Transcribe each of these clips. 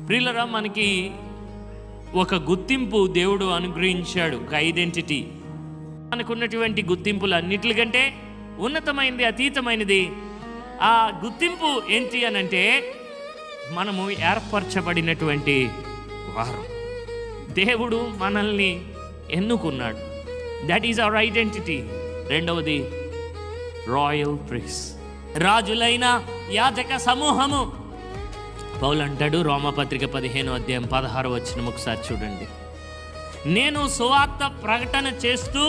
ప్రియులరా, మనకి ఒక గుర్తింపు దేవుడు అనుగ్రహించాడు, ఒక ఐడెంటిటీ. మనకున్నటువంటి గుర్తింపులు అన్నిటికంటే ఉన్నతమైనది, అతీతమైనది ఆ గుర్తింపు ఏంటి అని అంటే, మనము ఏర్పరచబడినటువంటి వారు. దేవుడు మనల్ని ఎన్నుకున్నాడు. That is our identity. రెండవది రాయల్ ప్రీస్, రాజులైన యాజక సమూహము. పౌలు అంటాడు రోమాపత్రిక 15:16 ఒకసారి చూడండి. నేను సువార్త ప్రకటన చేస్తూ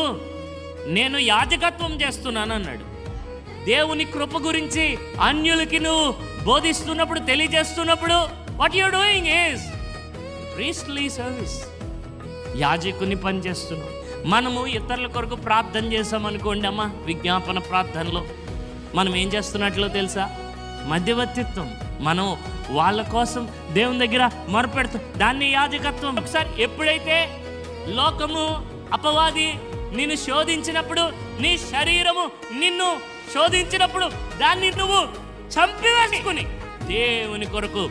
నేను యాజకత్వం చేస్తున్నాను అన్నాడు. దేవుని కృప గురించి అన్యులకి నువ్వు బోధిస్తున్నప్పుడు, తెలియజేస్తున్నప్పుడు, what you are doing is priestly service. యాజకుని పని చేస్తున్నాం. మనము ఇతరుల కొరకు ప్రార్థన చేసామనుకోండి అమ్మ, విజ్ఞాపన ప్రార్థనలో మనం ఏం చేస్తున్నట్లో తెలుసా? మధ్యవర్తిత్వం. మనం వాళ్ళ కోసం దేవుని దగ్గర మొరపెడుతాం, దాన్ని యాజకత్వం. ఒకసారి ఎప్పుడైతే లోకము, అపవాది నిన్ను శోధించినప్పుడు, నీ శరీరము నిన్ను శోధించినప్పుడు, దాన్ని నువ్వు చంపివేసుకుని దేవుని కొరకు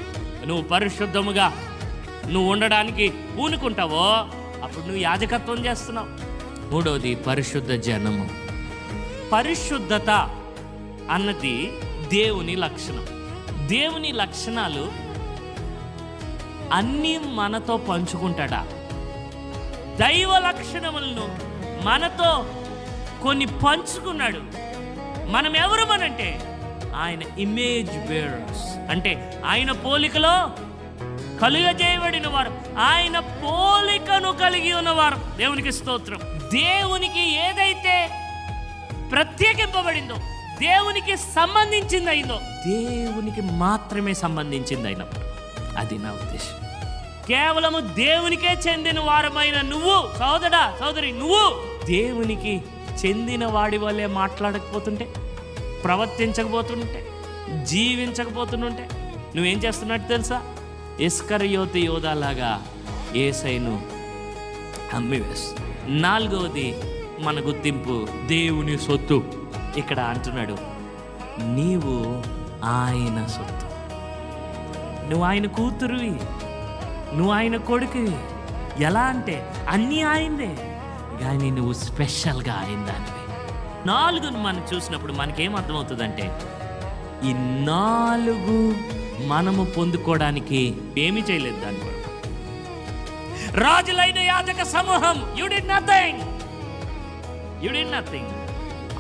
నువ్వు పరిశుద్ధముగా నువ్వు ఉండడానికి పూనుకుంటావో, అప్పుడు నువ్వు యాజకత్వం చేస్తున్నావు. మూడవది పరిశుద్ధ జనము. పరిశుద్ధత అన్నది దేవుని లక్షణం. దేవుని లక్షణాలు అన్నీ మనతో పంచుకుంటాడా? దైవ లక్షణములను మనతో కొన్ని పంచుకున్నాడు. మనం ఎవరు అనంటే ఆయన ఇమేజ్ బేరర్స్, అంటే ఆయన పోలికలో కలుగజేయబడిన వారు, ఆయన పోలికను కలిగి ఉన్నవారు. దేవునికి స్తోత్రం. దేవునికి ఏదైతే ప్రత్యేకింపబడిందో, దేవునికి సంబంధించింది అయిందో, దేవునికి మాత్రమే సంబంధించింది అయినప్పుడు, అది నా ఉద్దేశం. కేవలము దేవునికే చెందిన వారమైన నువ్వు సోదరా, సోదరి, నువ్వు దేవునికి చెందిన వాడి వల్లే మాట్లాడకపోతుంటే, ప్రవర్తించకపోతుంటే, జీవించకపోతుంటే నువ్వేం చేస్తున్నట్టు తెలుసా? ఇస్కరియోతు యోధాలాగా యేసయ్యను అమ్మివేస్తుంది. నాలుగవది మన గుర్తింపు దేవుని సొత్తు. ఇక్కడ అంటున్నాడు, నీవు ఆయన సొత్తు. నువ్వు ఆయన కూతురువి, నువ్వు ఆయన కొడుకువి. ఎలా అంటే అన్నీ ఆయనదే, కానీ నువ్వు స్పెషల్గా ఆయన దానివి. నాలుగును మనం చూసినప్పుడు మనకేం అర్థమవుతుందంటే, ఈ నాలుగు మనము పొందుకోవడానికి ఏమీ చేయలేదు. దాని కొరకు రాజులైన యాజక సమూహం, యు డిడ్ నథింగ్.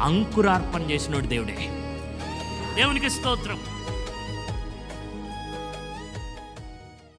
అంకురార్పణ చేసినోడు దేవుడే. దేవునికి స్తోత్రం.